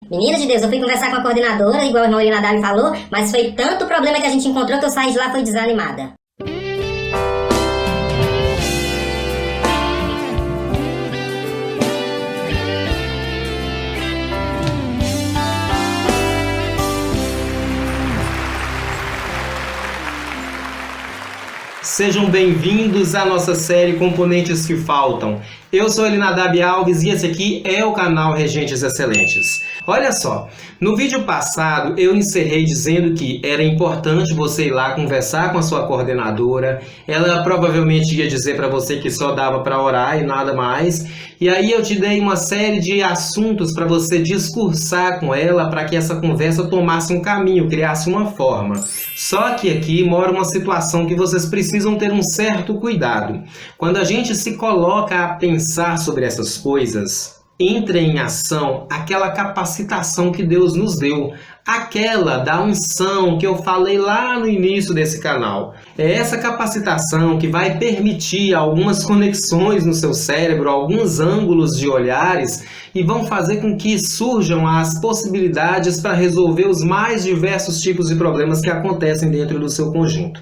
Menina de Deus, eu fui conversar com a coordenadora, igual o irmão Elinadab falou, mas foi tanto problema que a gente encontrou que eu saí de lá foi desanimada. Sejam bem-vindos à nossa série Componentes que Faltam. Eu sou Elinadab Alves e esse aqui é o canal Regentes Excelentes. Olha só, no vídeo passado eu encerrei dizendo que era importante você ir lá conversar com a sua coordenadora. Ela provavelmente ia dizer para você que só dava para orar e nada mais. E aí eu te dei uma série de assuntos para você discursar com ela para que essa conversa tomasse um caminho, criasse uma forma. Só que aqui mora uma situação que vocês precisam ter um certo cuidado. Quando a gente se coloca a pensar sobre essas coisas, entra em ação aquela capacitação que Deus nos deu, aquela da unção que eu falei lá no início desse canal. É essa capacitação que vai permitir algumas conexões no seu cérebro, alguns ângulos de olhares e vão fazer com que surjam as possibilidades para resolver os mais diversos tipos de problemas que acontecem dentro do seu conjunto.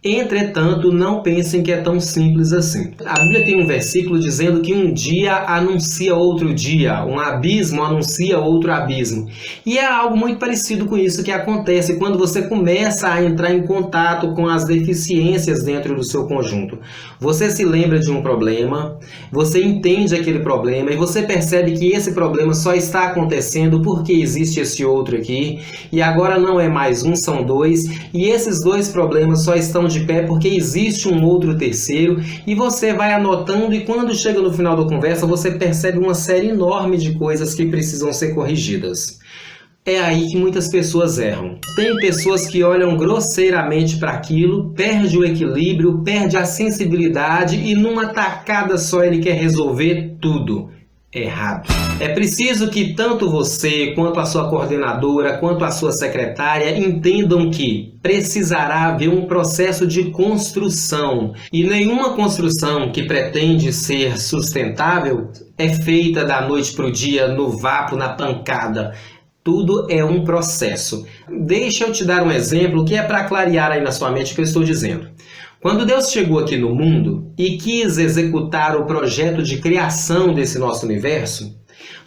Entretanto, não pensem que é tão simples assim. A Bíblia tem um versículo dizendo que um dia anuncia outro dia, um abismo anuncia outro abismo. E é algo muito parecido com isso que acontece quando você começa a entrar em contato com as deficiências dentro do seu conjunto. Você se lembra de um problema, você entende aquele problema e você percebe que esse problema só está acontecendo porque existe esse outro aqui. E agora não é mais um, são dois. E esses dois problemas só estão de pé porque existe um outro terceiro e você vai anotando e quando chega no final da conversa você percebe uma série enorme de coisas que precisam ser corrigidas. É aí que muitas pessoas erram. Tem pessoas que olham grosseiramente para aquilo, perde o equilíbrio, perde a sensibilidade e numa tacada só ele quer resolver tudo. Errado. É preciso que tanto você, quanto a sua coordenadora, quanto a sua secretária entendam que precisará haver um processo de construção. E nenhuma construção que pretende ser sustentável é feita da noite para o dia, no vapo, na pancada. Tudo é um processo. Deixa eu te dar um exemplo que é para clarear aí na sua mente o que eu estou dizendo. Quando Deus chegou aqui no mundo e quis executar o projeto de criação desse nosso universo,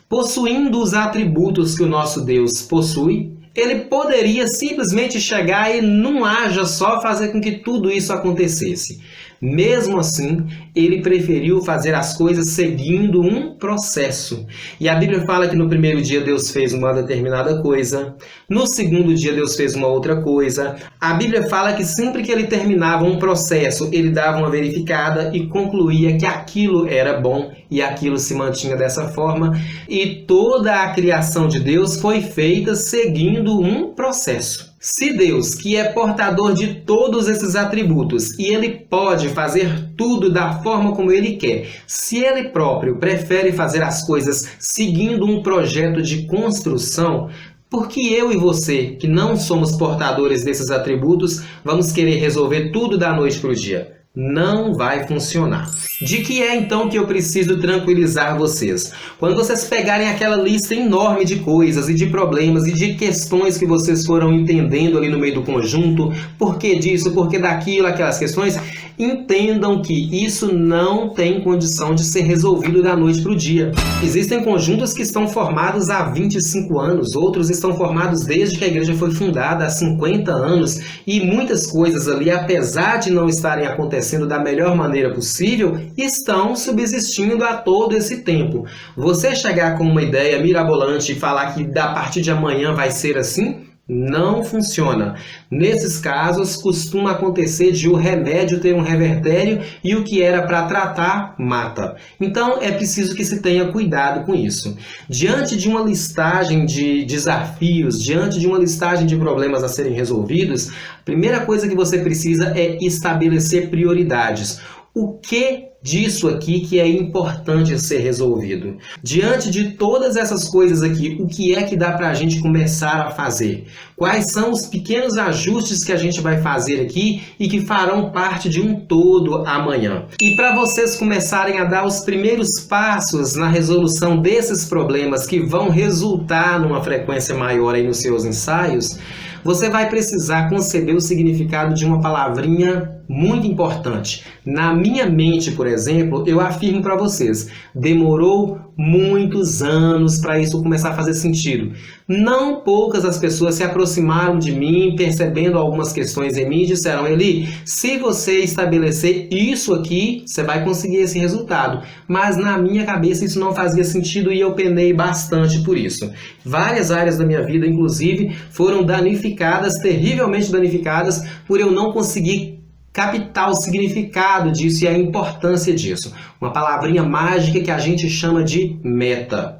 possuindo os atributos que o nosso Deus possui, ele poderia simplesmente chegar e não haja só fazer com que tudo isso acontecesse. Mesmo assim, ele preferiu fazer as coisas seguindo um processo. E a Bíblia fala que no primeiro dia Deus fez uma determinada coisa, no segundo dia Deus fez uma outra coisa. A Bíblia fala que sempre que ele terminava um processo, ele dava uma verificada e concluía que aquilo era bom e aquilo se mantinha dessa forma. E toda a criação de Deus foi feita seguindo um processo. Se Deus, que é portador de todos esses atributos, e Ele pode fazer tudo da forma como Ele quer, se Ele próprio prefere fazer as coisas seguindo um projeto de construção, por que eu e você, que não somos portadores desses atributos, vamos querer resolver tudo da noite para o dia? Não vai funcionar. De que é então que eu preciso tranquilizar vocês? Quando vocês pegarem aquela lista enorme de coisas e de problemas e de questões que vocês foram entendendo ali no meio do conjunto, por que disso, por que daquilo, aquelas questões, entendam que isso não tem condição de ser resolvido da noite para o dia. Existem conjuntos que estão formados há 25 anos, outros estão formados desde que a igreja foi fundada há 50 anos e muitas coisas ali, apesar de não estarem acontecendo da melhor maneira possível, estão subsistindo a todo esse tempo. Você chegar com uma ideia mirabolante e falar que a partir de amanhã vai ser assim, não funciona. Nesses casos, costuma acontecer de o remédio ter um revertério e o que era para tratar, mata. Então, é preciso que se tenha cuidado com isso. Diante de uma listagem de desafios, diante de uma listagem de problemas a serem resolvidos, a primeira coisa que você precisa é estabelecer prioridades. O que disso aqui que é importante ser resolvido. Diante de todas essas coisas aqui, o que é que dá para a gente começar a fazer? Quais são os pequenos ajustes que a gente vai fazer aqui e que farão parte de um todo amanhã? E para vocês começarem a dar os primeiros passos na resolução desses problemas que vão resultar numa frequência maior aí nos seus ensaios, você vai precisar conceber o significado de uma palavrinha muito importante. Na minha mente, por exemplo, eu afirmo para vocês, demorou muitos anos para isso começar a fazer sentido. Não poucas as pessoas se aproximaram de mim, percebendo algumas questões em mim e disseram, Eli, se você estabelecer isso aqui, você vai conseguir esse resultado. Mas na minha cabeça isso não fazia sentido e eu penei bastante por isso. Várias áreas da minha vida, inclusive, foram danificadas, terrivelmente danificadas, por eu não conseguir captar o significado disso e a importância disso. Uma palavrinha mágica que a gente chama de meta.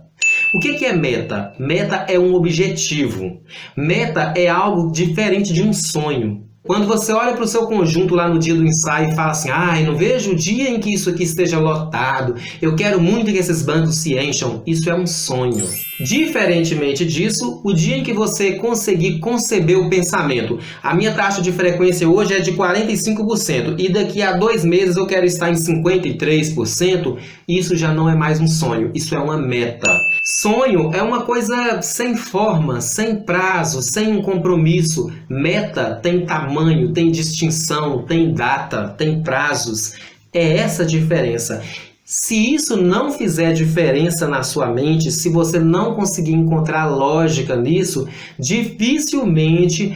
O que é meta? Meta é um objetivo. Meta é algo diferente de um sonho. Quando você olha para o seu conjunto lá no dia do ensaio e fala assim, não vejo o dia em que isso aqui esteja lotado, eu quero muito que esses bancos se encham, isso é um sonho. Diferentemente disso, o dia em que você conseguir conceber o pensamento, a minha taxa de frequência hoje é de 45% e daqui a 2 meses eu quero estar em 53%, isso já não é mais um sonho, isso é uma meta. Sonho é uma coisa sem forma, sem prazo, sem um compromisso. Meta tem tamanho, tem distinção, tem data, tem prazos. É essa a diferença. Se isso não fizer diferença na sua mente, se você não conseguir encontrar lógica nisso, dificilmente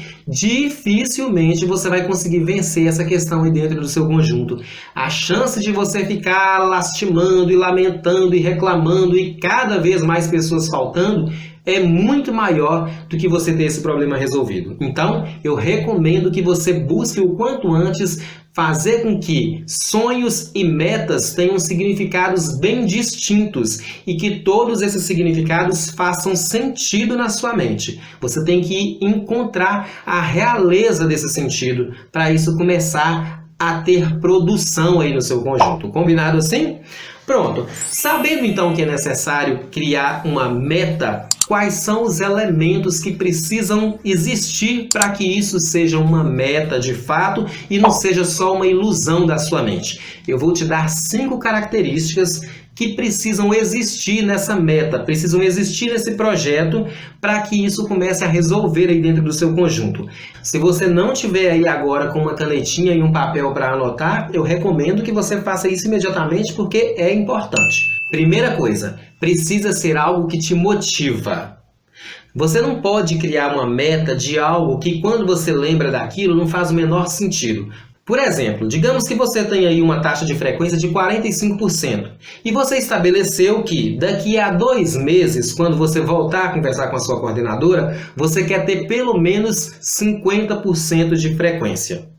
você vai conseguir vencer essa questão aí dentro do seu conjunto. A chance de você ficar lastimando e lamentando e reclamando e cada vez mais pessoas faltando é muito maior do que você ter esse problema resolvido. Então, eu recomendo que você busque o quanto antes fazer com que sonhos e metas tenham significados bem distintos e que todos esses significados façam sentido na sua mente. Você tem que encontrar a realeza desse sentido para isso começar a ter produção aí no seu conjunto. Combinado assim? Pronto. Sabendo então que é necessário criar uma meta, quais são os elementos que precisam existir para que isso seja uma meta de fato e não seja só uma ilusão da sua mente? Eu vou te dar 5 características que precisam existir nessa meta, precisam existir nesse projeto para que isso comece a resolver aí dentro do seu conjunto. Se você não tiver aí agora com uma canetinha e um papel para anotar, eu recomendo que você faça isso imediatamente porque é importante. Primeira coisa, precisa ser algo que te motiva. Você não pode criar uma meta de algo que quando você lembra daquilo não faz o menor sentido. Por exemplo, digamos que você tem aí uma taxa de frequência de 45% e você estabeleceu que daqui a 2 meses, quando você voltar a conversar com a sua coordenadora, você quer ter pelo menos 50% de frequência.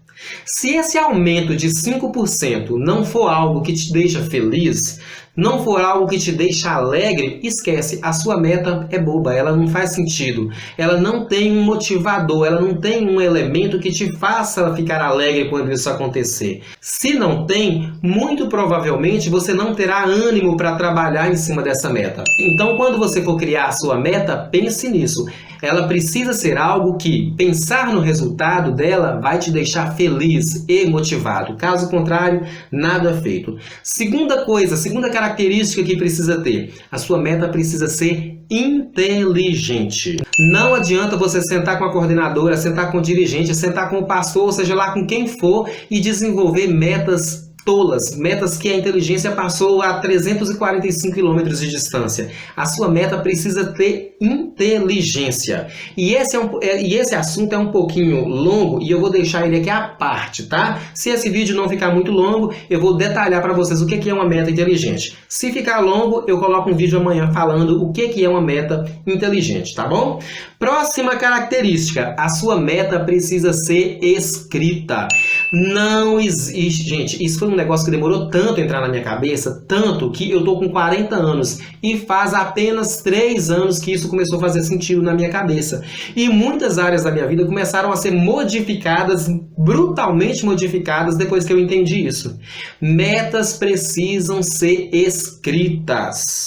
Se esse aumento de 5% não for algo que te deixa feliz, não for algo que te deixa alegre, esquece, a sua meta é boba, ela não faz sentido, ela não tem um motivador, ela não tem um elemento que te faça ficar alegre quando isso acontecer. Se não tem, muito provavelmente você não terá ânimo para trabalhar em cima dessa meta. Então, quando você for criar a sua meta, pense nisso. Ela precisa ser algo que pensar no resultado dela vai te deixar feliz e motivado. Caso contrário, nada feito. Segunda característica que precisa ter. A sua meta precisa ser inteligente. Não adianta você sentar com a coordenadora, sentar com o dirigente, sentar com o pastor, seja lá com quem for, e desenvolver metas tolas, metas que a inteligência passou a 345 km de distância. A sua meta precisa ter inteligência. E esse assunto é um pouquinho longo e eu vou deixar ele aqui à parte, tá? Se esse vídeo não ficar muito longo, eu vou detalhar para vocês o que é uma meta inteligente. Se ficar longo, eu coloco um vídeo amanhã falando o que é uma meta inteligente, tá bom? Próxima característica, a sua meta precisa ser escrita. Não existe, gente, isso foi um negócio que demorou tanto a entrar na minha cabeça, tanto que eu tô com 40 anos e faz apenas 3 anos que isso isso começou a fazer sentido na minha cabeça. E muitas áreas da minha vida começaram a ser modificadas, brutalmente modificadas, depois que eu entendi isso. Metas precisam ser escritas.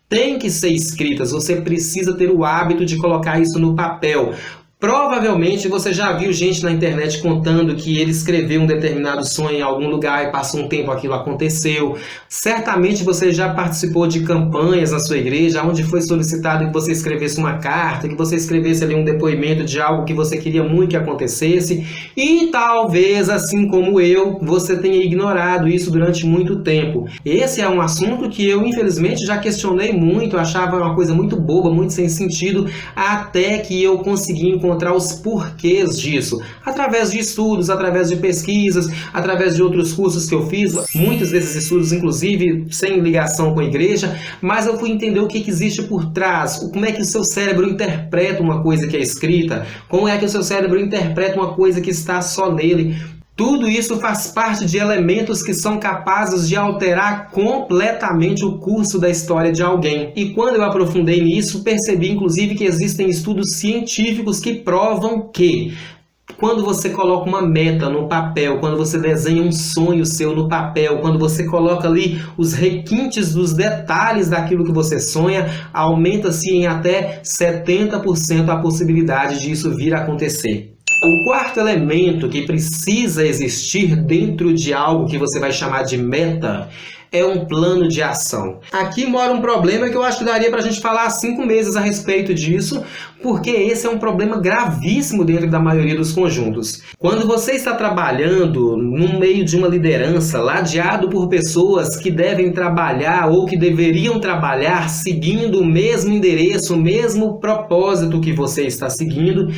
Tem que ser escritas, você precisa ter o hábito de colocar isso no papel. Provavelmente você já viu gente na internet contando que ele escreveu um determinado sonho em algum lugar e passou um tempo aquilo aconteceu. Certamente você já participou de campanhas na sua igreja onde foi solicitado que você escrevesse uma carta, que você escrevesse ali um depoimento de algo que você queria muito que acontecesse. E talvez, assim como eu, você tenha ignorado isso durante muito tempo. Esse é um assunto que eu, infelizmente, já questionei muito, achava uma coisa muito boba, muito sem sentido, até que eu consegui encontrar os porquês disso, através de estudos, através de pesquisas, através de outros cursos que eu fiz, muitos desses estudos, inclusive, sem ligação com a igreja, mas eu fui entender o que existe por trás, como é que o seu cérebro interpreta uma coisa que é escrita, como é que o seu cérebro interpreta uma coisa que está só nele. Tudo isso faz parte de elementos que são capazes de alterar completamente o curso da história de alguém. E quando eu aprofundei nisso, percebi inclusive que existem estudos científicos que provam que quando você coloca uma meta no papel, quando você desenha um sonho seu no papel, quando você coloca ali os requintes dos detalhes daquilo que você sonha, aumenta-se em até 70% a possibilidade de isso vir a acontecer. O quarto elemento que precisa existir dentro de algo que você vai chamar de meta é um plano de ação. Aqui mora um problema que eu acho que daria para a gente falar 5 meses a respeito disso, porque esse é um problema gravíssimo dentro da maioria dos conjuntos. Quando você está trabalhando no meio de uma liderança, ladeado por pessoas que devem trabalhar ou que deveriam trabalhar seguindo o mesmo endereço, o mesmo propósito que você está seguindo,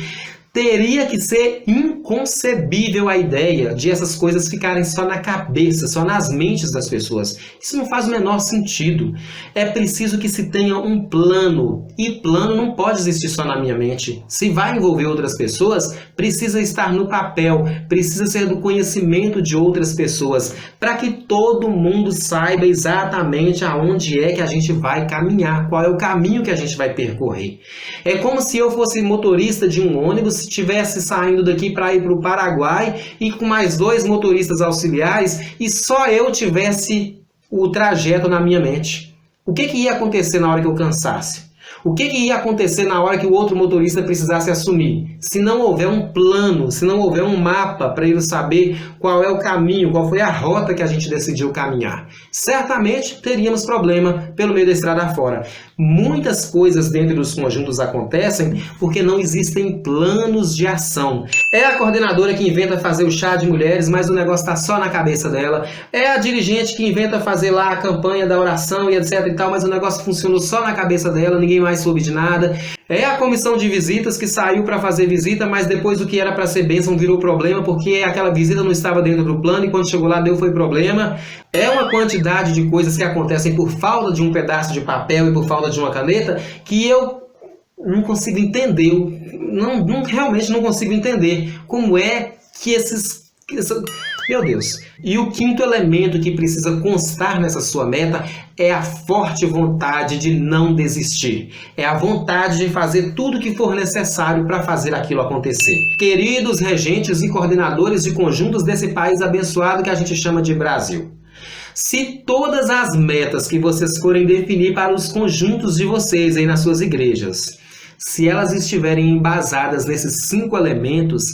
teria que ser inconcebível a ideia de essas coisas ficarem só na cabeça, só nas mentes das pessoas. Isso não faz o menor sentido. É preciso que se tenha um plano. E plano não pode existir só na minha mente. Se vai envolver outras pessoas, precisa estar no papel, precisa ser do conhecimento de outras pessoas, para que todo mundo saiba exatamente aonde é que a gente vai caminhar, qual é o caminho que a gente vai percorrer. É como se eu fosse motorista de um ônibus, estivesse saindo daqui para ir para o Paraguai e com mais 2 motoristas auxiliares e só eu tivesse o trajeto na minha mente. O que ia acontecer na hora que eu cansasse? O que ia acontecer na hora que o outro motorista precisasse assumir? Se não houver um plano, se não houver um mapa para ele saber qual é o caminho, qual foi a rota que a gente decidiu caminhar, certamente teríamos problema pelo meio da estrada fora. Muitas coisas dentro dos conjuntos acontecem porque não existem planos de ação. É a coordenadora que inventa fazer o chá de mulheres, mas o negócio está só na cabeça dela. É a dirigente que inventa fazer lá a campanha da oração e etc e tal, mas o negócio funcionou só na cabeça dela, ninguém mais soube de nada. É a comissão de visitas que saiu para fazer visita, mas depois o que era para ser bênção virou problema porque aquela visita não estava dentro do plano e quando chegou lá foi problema. É uma quantidade de coisas que acontecem por falta de um pedaço de papel e por falta de uma caneta que eu não consigo entender. Realmente não consigo entender como é que Meu Deus! E o quinto elemento que precisa constar nessa sua meta é a forte vontade de não desistir. É a vontade de fazer tudo o que for necessário para fazer aquilo acontecer. Queridos regentes e coordenadores de conjuntos desse país abençoado que a gente chama de Brasil, se todas as metas que vocês forem definir para os conjuntos de vocês aí nas suas igrejas, se elas estiverem embasadas nesses 5 elementos,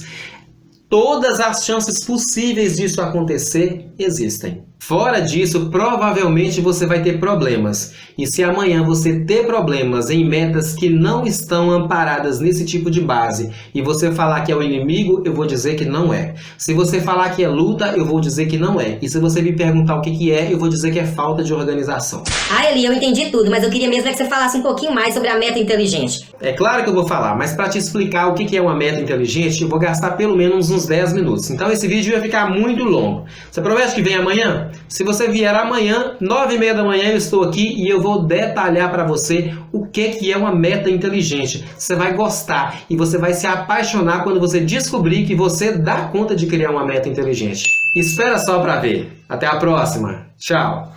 todas as chances possíveis disso acontecer existem. Fora disso, provavelmente você vai ter problemas. E se amanhã você ter problemas em metas que não estão amparadas nesse tipo de base e você falar que é o inimigo, eu vou dizer que não é. Se você falar que é luta, eu vou dizer que não é. E se você me perguntar o que é, eu vou dizer que é falta de organização. Ah, Eli, eu entendi tudo, mas eu queria mesmo que você falasse um pouquinho mais sobre a meta inteligente. É claro que eu vou falar, mas para te explicar o que é uma meta inteligente, eu vou gastar pelo menos uns 10 minutos. Então esse vídeo vai ficar muito longo. Você promete que vem amanhã? Se você vier amanhã, 9h30 da manhã, eu estou aqui e eu vou detalhar para você o que é uma meta inteligente. Você vai gostar e você vai se apaixonar quando você descobrir que você dá conta de criar uma meta inteligente. Espera só para ver. Até a próxima. Tchau.